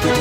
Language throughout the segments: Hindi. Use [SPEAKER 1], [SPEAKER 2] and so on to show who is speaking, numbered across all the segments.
[SPEAKER 1] बालू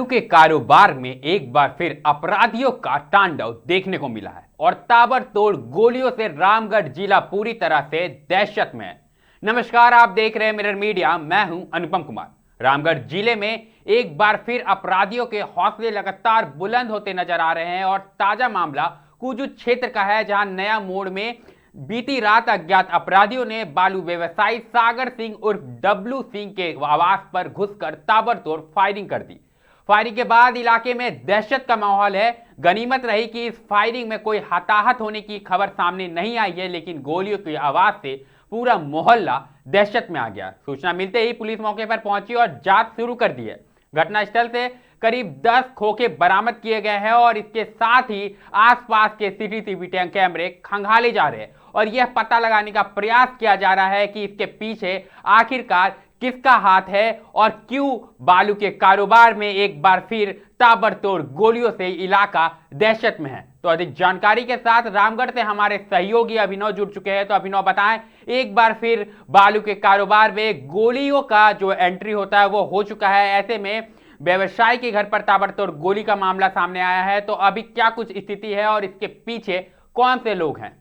[SPEAKER 1] के कारोबार में एक बार फिर अपराधियों का तांडव देखने को मिला है और ताबड़तोड़ गोलियों से रामगढ़ जिला पूरी तरह से दहशत में है। नमस्कार, आप देख रहे हैं मिरर मीडिया, मैं हूं अनुपम कुमार। रामगढ़ जिले में एक बार फिर अपराधियों के हौसले लगातार बुलंद होते नजर आ रहे हैं और ताजा मामला कुजू क्षेत्र का है, जहां नया मोड़ में बीती रात अज्ञात अपराधियों ने बालू व्यवसायी सागर सिंह उर्फ डब्लू सिंह के आवास पर घुसकर ताबड़तोड़ फायरिंग कर दी। फायरिंग के बाद इलाके में दहशत का माहौल है। गनीमत रही कि इस फायरिंग में कोई हताहत होने की खबर सामने नहीं आई है, लेकिन गोलियों की आवाज से पूरा मोहल्ला दहशत में आ गया। सूचना मिलते ही पुलिस मौके पर पहुंची और जांच शुरू कर दी है। घटनास्थल से करीब 10 खोखे बरामद किए गए हैं और इसके साथ ही आसपास के सीसीटीवी कैमरे खंगाले जा रहे हैं और यह पता लगाने का प्रयास किया जा रहा है कि इसके पीछे आखिरकार किसका हाथ है और क्यों बालू के कारोबार में एक बार फिर ताबड़तोड़ गोलियों से इलाका दहशत में है। तो अधिक जानकारी के साथ रामगढ़ से हमारे सहयोगी अभिनव जुड़ चुके हैं। तो अभिनव, बताएं, एक बार फिर बालू के कारोबार में गोलियों का जो एंट्री होता है वो हो चुका है। ऐसे में व्यवसायी के घर पर ताबड़तोड़ गोली का मामला सामने आया है, तो अभी क्या कुछ स्थिति है और इसके पीछे कौन से लोग हैं?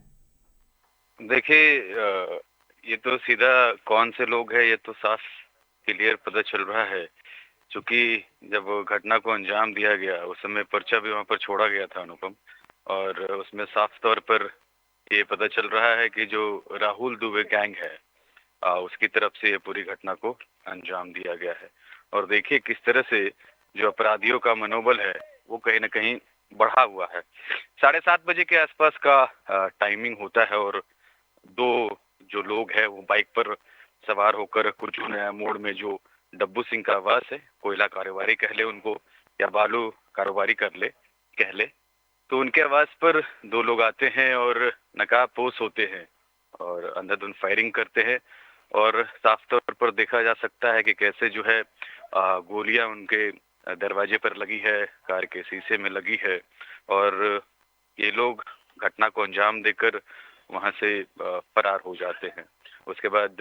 [SPEAKER 2] देखिए, ये तो सीधा कौन से लोग हैं ये तो साफ क्लियर पता चल रहा है, क्योंकि जब घटना को अंजाम दिया गया उस समय पर्चा भी वहां पर छोड़ा गया था अनुपम, और उसमें साफ तौर पर ये पता चल रहा है कि जो राहुल दुबे गैंग है उसकी तरफ से ये पूरी घटना को अंजाम दिया गया है। और देखिए किस तरह से जो अपराधियों का मनोबल है वो कहीं ना कहीं बढ़ा हुआ है। 7:30 बजे के आसपास का टाइमिंग होता है और दो जो लोग हैं वो बाइक पर सवार होकर कुरचू नया मोड़ में जो डब्बू सिंह का आवास है, कोयला कारोबारी कह ले उनको या बालू कारोबारी कह ले, तो उनके आवास पर दो लोग आते हैं और नकाबपोश होते हैं और अंधाधुंध फायरिंग करते हैं। और साफ तौर पर देखा जा सकता है कि कैसे जो है गोलियां उनके दरवाजे पर लगी है, कार के शीशे में लगी है, और ये लोग घटना को अंजाम देकर वहां से फरार हो जाते हैं। उसके बाद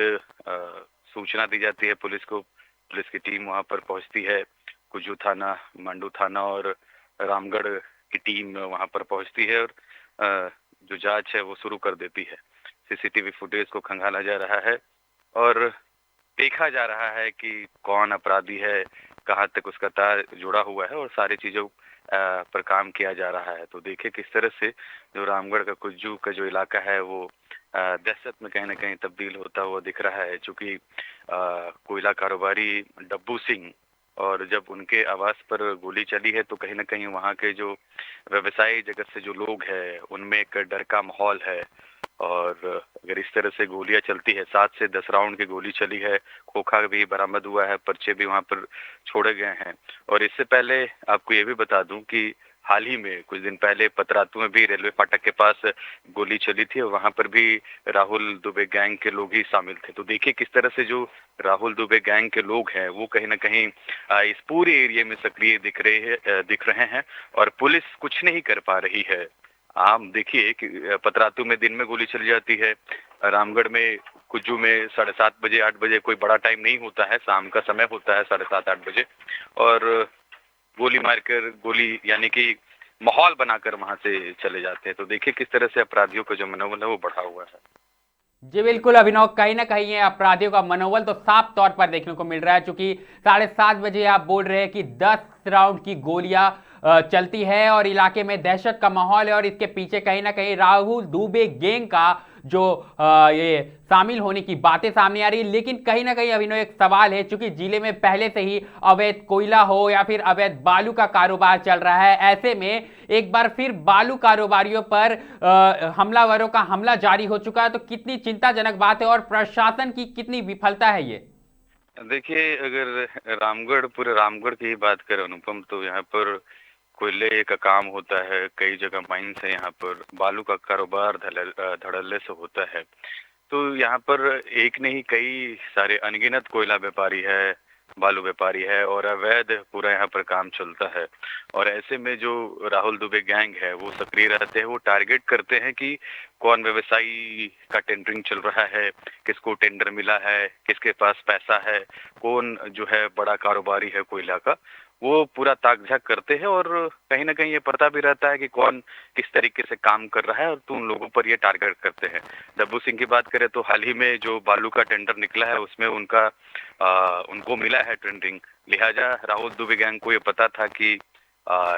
[SPEAKER 2] सूचना दी जाती है पुलिस को। पुलिस की टीम वहां पर पहुंचती है। कुजू थाना, मांडू थाना और रामगढ़ की टीम वहां पर पहुंचती है और जो जांच है वो शुरू कर देती है। सीसीटीवी फुटेज को खंगाला जा रहा है और देखा जा रहा है कि कौन अपराधी है, कहाँ तक उसका तार जुड़ा हुआ है, और सारी चीजों पर काम किया जा रहा है। तो देखिए किस तरह से जो रामगढ़ का कुज्जू का जो इलाका है वो दहशत में कहीं ना कहीं तब्दील होता हुआ दिख रहा है, क्योंकि कोयला कारोबारी डब्बू सिंह, और जब उनके आवास पर गोली चली है तो कहीं ना कहीं वहाँ के जो व्यवसायी जगत से जो लोग हैं उनमें एक डर का माहौल है। और अगर इस तरह से गोलियां चलती है, 7 से 10 राउंड की गोली चली है, खोखा भी बरामद हुआ है, पर्चे भी वहां पर छोड़े गए हैं। और इससे पहले आपको ये भी बता दूं कि हाल ही में कुछ दिन पहले पतरातू में भी रेलवे फाटक के पास गोली चली थी और वहां पर भी राहुल दुबे गैंग के लोग ही शामिल थे। तो देखिए किस तरह से जो राहुल दुबे गैंग के लोग हैं वो कहीं ना कहीं इस पूरे एरिया में सक्रिय दिख रहे हैं और पुलिस कुछ नहीं कर पा रही है। आप देखिए कि पतरातू में दिन में गोली चली जाती है, रामगढ़ में कुज्जू में 7:30 बजे 8 बजे कोई बड़ा टाइम नहीं होता है, शाम का समय होता है 7:30 8 बजे, और गोली मारकर गोली यानी कि माहौल बनाकर वहां से चले जाते हैं। तो देखिए किस तरह से अपराधियों का जो मनोबल है वो बढ़ा हुआ है।
[SPEAKER 1] जी बिल्कुल अभिनव, कहीं ना कहीं ये अपराधियों का मनोबल तो साफ तौर पर देखने को मिल रहा है, क्योंकि 7:30 बजे आप बोल रहे हैं कि 10 राउंड की गोलियां चलती है और इलाके में दहशत का माहौल है और इसके पीछे कहीं ना कहीं राहुल दुबे गैंग का जो ये शामिल होने की बातें सामने आ रही है। लेकिन कहीं ना कहीं अभिनव एक सवाल है, क्योंकि जिले में पहले से ही अवैध कोयला हो या फिर अवैध बालू का कारोबार चल रहा है, ऐसे में एक बार फिर बालू कारोबारियों पर हमलावरों का हमला जारी हो चुका है, तो कितनी चिंताजनक बात है और प्रशासन की कितनी विफलता है ये?
[SPEAKER 2] देखिए अगर पूरे रामगढ़ की ही बात करें अनुपम, तो यहाँ पर कोयले का काम होता है, कई जगह माइंस है, यहाँ पर बालू का कारोबार धड़ल्ले से होता है। तो यहाँ पर एक नहीं कई सारे अनगिनत कोयला व्यापारी है, बालू व्यापारी है और अवैध पूरा यहाँ पर काम चलता है। और ऐसे में जो राहुल दुबे गैंग है वो सक्रिय रहते हैं, वो टारगेट करते हैं कि कौन व्यवसायी का टेंडरिंग चल रहा है, किसको टेंडर मिला है, किसके पास पैसा है, कौन जो है बड़ा कारोबारी है कोयला का, वो पूरा ताक झाक करते हैं। और कहीं ना कहीं ये पता भी रहता है कि कौन किस तरीके से काम कर रहा है, और तो उन लोगों पर ये टारगेट करते हैं। डब्बू सिंह की बात करें तो हाल ही में जो बालू का टेंडर निकला है उसमें उनको मिला है टेंडरिंग, लिहाजा राहुल दुबे गैंग को ये पता था कि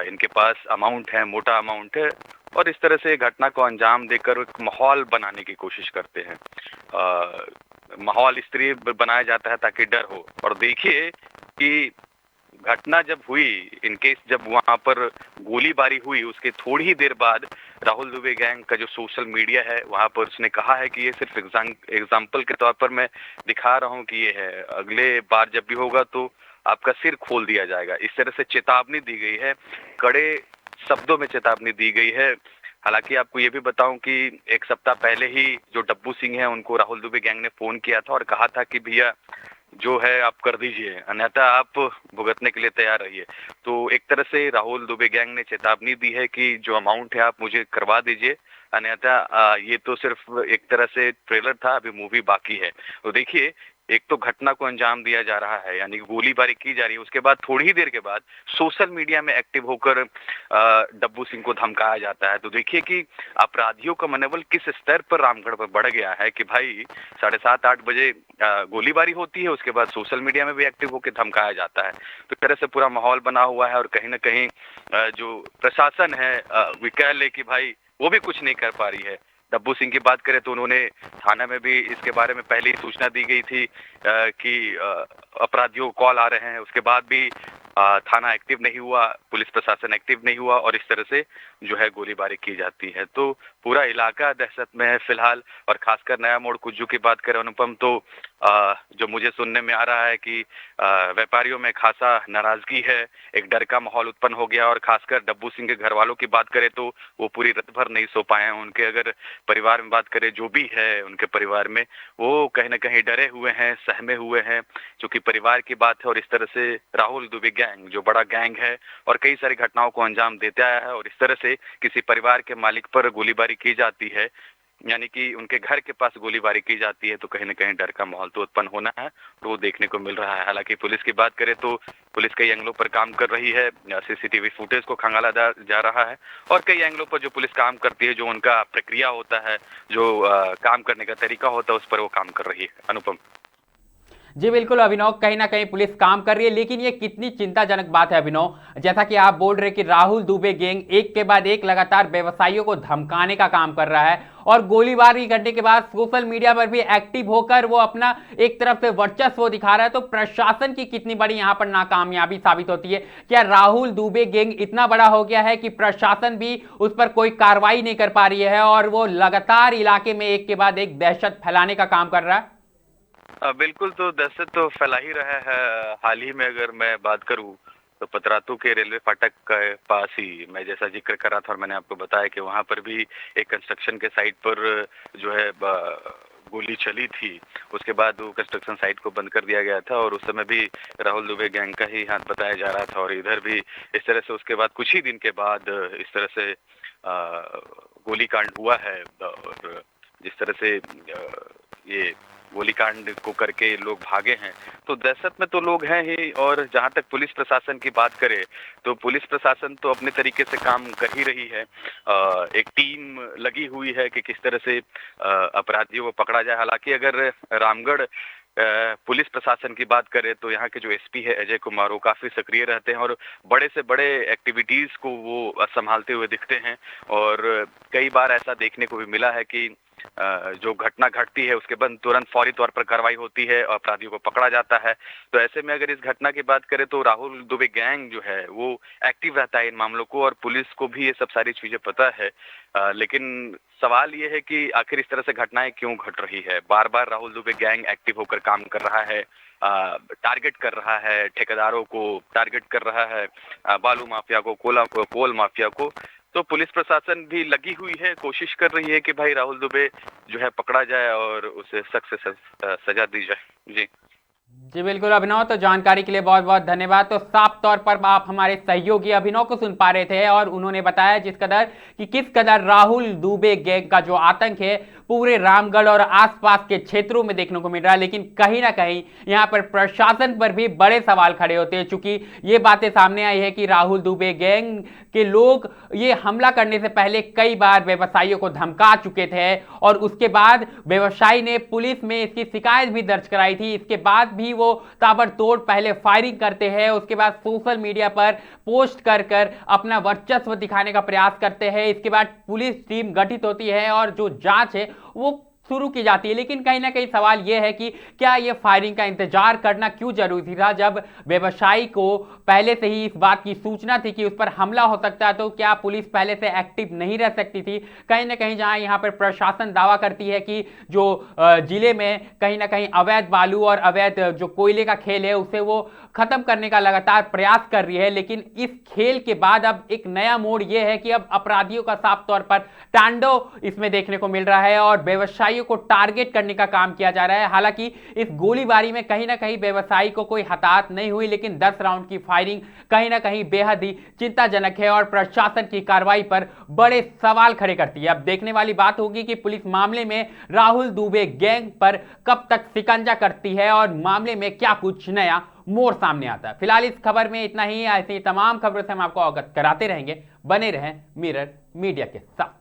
[SPEAKER 2] इनके पास अमाउंट है, मोटा अमाउंट है, और इस तरह से घटना को अंजाम देकर एक माहौल बनाने की कोशिश करते हैं। माहौल इस तरह बनाया जाता है ताकि डर हो। और देखिए कि घटना जब हुई, इनकेस जब वहां पर गोलीबारी हुई, उसके थोड़ी ही देर बाद राहुल दुबे गैंग का जो सोशल मीडिया है वहां पर उसने कहा है कि ये सिर्फ एग्जाम्पल के तौर पर मैं दिखा रहा हूं कि ये है, अगले बार जब भी होगा तो आपका सिर खोल दिया जाएगा। इस तरह से चेतावनी दी गई है, कड़े शब्दों में चेतावनी दी गई है। हालांकि आपको ये भी बताऊं कि एक सप्ताह पहले ही जो डब्बू सिंह है उनको राहुल दुबे गैंग ने फोन किया था और कहा था कि भैया जो है आप कर दीजिए, अन्यथा आप भुगतने के लिए तैयार रहिए। तो एक तरह से राहुल दुबे गैंग ने चेतावनी दी है कि जो अमाउंट है आप मुझे करवा दीजिए, अन्यथा ये तो सिर्फ एक तरह से ट्रेलर था, अभी मूवी बाकी है। तो देखिए, एक तो घटना को अंजाम दिया जा रहा है, यानी गोलीबारी की जा रही है, उसके बाद थोड़ी ही देर के बाद सोशल मीडिया में एक्टिव होकर डब्बू सिंह को धमकाया जाता है। तो देखिए कि अपराधियों का मनोबल किस स्तर पर रामगढ़ पर बढ़ गया है कि भाई 7:30-8 बजे गोलीबारी होती है, उसके बाद सोशल मीडिया में भी एक्टिव होकर धमकाया जाता है। तो इस तरह से पूरा माहौल बना हुआ है, और कहीं ना कहीं जो प्रशासन है वे कह ले कि भाई वो भी कुछ नहीं कर पा रही है। डब्बू सिंह की बात करें तो उन्होंने थाना में भी इसके बारे में पहले ही सूचना दी गई थी कि अपराधियों को कॉल आ रहे हैं, उसके बाद भी थाना एक्टिव नहीं हुआ, पुलिस प्रशासन एक्टिव नहीं हुआ, और इस तरह से जो है गोलीबारी की जाती है। तो पूरा इलाका दहशत में है फिलहाल। और खासकर नया मोड़ कुज्जू की बात करें अनुपम, तो जो मुझे सुनने में आ रहा है कि व्यापारियों में खासा नाराजगी है, एक डर का माहौल उत्पन्न हो गया। और खासकर डब्बू सिंह के घर वालों की बात करें तो वो पूरी रात भर नहीं सो पाए हैं। उनके अगर परिवार में बात करें, जो भी है उनके परिवार में, वो कहीं ना कहीं डरे हुए हैं, सहमे हुए हैं, क्योंकि परिवार की बात है। और इस तरह से राहुल दुबे गैंग जो बड़ा गैंग है और कई सारी घटनाओं को अंजाम देते आया है, और इस तरह से किसी परिवार के मालिक पर गोलीबारी की जाती है, यानी कि उनके घर के पास गोलीबारी की जाती है, तो कहीं ना कहीं डर का माहौल तो उत्पन्न होना है, तो वो देखने को मिल रहा है। हालांकि पुलिस की बात करें तो पुलिस कई एंगलों पर काम कर रही है, सीसीटीवी फुटेज को खंगाला जा रहा है, और कई एंगलों पर जो पुलिस काम करती है, जो उनका प्रक्रिया होता है, जो काम करने का तरीका होता है, उस पर वो काम कर रही है। अनुपम
[SPEAKER 1] जी बिल्कुल अभिनव, कहीं ना कहीं पुलिस काम कर रही है, लेकिन ये कितनी चिंताजनक बात है अभिनव, जैसा कि आप बोल रहे कि राहुल दुबे गैंग एक के बाद एक लगातार व्यवसायियों को धमकाने का काम कर रहा है, और गोलीबारी करने के बाद सोशल मीडिया पर भी एक्टिव होकर वो अपना एक तरफ से वर्चस्व दिखा रहा है। तो प्रशासन की कितनी बड़ी यहां पर नाकामयाबी साबित होती है। क्या राहुल दुबे गैंग इतना बड़ा हो गया है कि प्रशासन भी उस पर कोई कार्रवाई नहीं कर पा रही है, और वो लगातार इलाके में एक के बाद एक दहशत फैलाने का काम कर रहा है?
[SPEAKER 2] बिल्कुल, तो दहशत तो फैला ही रहा है। हाल ही में अगर मैं बात करूं तो पतरातू के रेलवे फाटक के पास ही मैं जैसा जिक्र कर रहा था, और मैंने आपको बताया कि वहां पर भी एक कंस्ट्रक्शन के साइट पर जो है गोली चली थी। उसके बाद वो कंस्ट्रक्शन साइट को बंद कर दिया गया था, और उस समय भी राहुल दुबे गैंग का ही हाथ बताया जा रहा था। और इधर भी इस तरह से उसके बाद कुछ ही दिन के बाद इस तरह से गोलीकांड हुआ है। और जिस तरह से ये गोलीकांड को करके लोग भागे हैं, तो दहशत में तो लोग हैं ही। और जहां तक पुलिस प्रशासन की बात करें तो पुलिस प्रशासन तो अपने तरीके से काम कर ही रही है। एक टीम लगी हुई है कि किस तरह से अपराधियों को पकड़ा जाए। हालांकि अगर रामगढ़ पुलिस प्रशासन की बात करें तो यहाँ के जो एसपी है अजय कुमार, वो काफी सक्रिय रहते हैं और बड़े से बड़े एक्टिविटीज को वो संभालते हुए दिखते हैं। और कई बार ऐसा देखने को भी मिला है कि जो घटना घटती है उसके बाद तुरंत फौरी तौर पर कार्रवाई होती है और अपराधियों को पकड़ा जाता है। तो ऐसे में अगर इस घटना की बात करें तो राहुल दुबे गैंग जो है वो एक्टिव रहता है इन मामलों को, और पुलिस को भी ये सब सारी चीजें पता है। लेकिन सवाल ये है कि आखिर इस तरह से घटनाएं क्यों घट रही है। बार बार राहुल दुबे गैंग एक्टिव होकर काम कर रहा है, टारगेट कर रहा है ठेकेदारों को, टारगेट कर रहा है बालू माफिया को, कोल माफिया को। तो पुलिस प्रशासन भी लगी हुई है, कोशिश कर रही है कि भाई राहुल दुबे जो है पकड़ा जाए और उसे सख्त से सजा दी जाए। जी
[SPEAKER 1] जी बिल्कुल अभिनव, तो जानकारी के लिए बहुत बहुत धन्यवाद। तो साफ तौर पर आप हमारे सहयोगी अभिनव को सुन पा रहे थे और उन्होंने बताया किस कदर राहुल दुबे गैंग का जो आतंक है पूरे रामगढ़ और आसपास के क्षेत्रों में देखने को मिल रहा है। लेकिन कहीं ना कहीं यहां पर प्रशासन पर भी बड़े सवाल खड़े होते हैं, चूंकि ये बातें सामने आई है कि राहुल दुबे गैंग के लोग ये हमला करने से पहले कई बार व्यवसायियों को धमका चुके थे और उसके बाद व्यवसायी ने पुलिस में इसकी शिकायत भी दर्ज कराई थी। इसके बाद भी वो ताबड़तोड़ पहले फायरिंग करते हैं, उसके बाद सोशल मीडिया पर पोस्ट कर कर अपना वर्चस्व दिखाने का प्रयास करते हैं। इसके बाद पुलिस टीम गठित होती है और जो जांच है वो शुरू की जाती है। लेकिन कहीं ना कहीं सवाल यह है कि क्या यह फायरिंग का इंतजार करना क्यों जरूरी था, जब व्यवसायी को पहले से ही इस बात की सूचना थी कि उस पर हमला हो सकता है, तो क्या पुलिस पहले से एक्टिव नहीं रह सकती थी? कहीं ना कहीं जहां यहां पर प्रशासन दावा करती है कि जो जिले में कहीं ना कहीं अवैध बालू और अवैध जो कोयले का खेल है उसे वो खत्म करने का लगातार प्रयास कर रही है, लेकिन इस खेल के बाद अब एक नया मोड़ यह है कि अब अपराधियों का साफ तौर पर तांडव इसमें देखने को मिल रहा है और व्यवसायियों को टारगेट करने का काम किया जा रहा है। हालांकि इस गोलीबारी में कहीं ना कहीं व्यवसायी को कोई हताहत नहीं हुई, लेकिन 10 राउंड की फायरिंग कहीं ना कहीं बेहद ही चिंताजनक है और प्रशासन की कार्रवाई पर बड़े सवाल खड़े करती है। अब देखने वाली बात होगी कि पुलिस मामले में राहुल दुबे गैंग पर कब तक शिकंजा करती है और मामले में क्या कुछ नया मोड़ सामने आता है। फिलहाल इस खबर में इतना ही। ऐसी तमाम खबरों से हम आपको अवगत कराते रहेंगे। बने रहें मिरर मीडिया के साथ।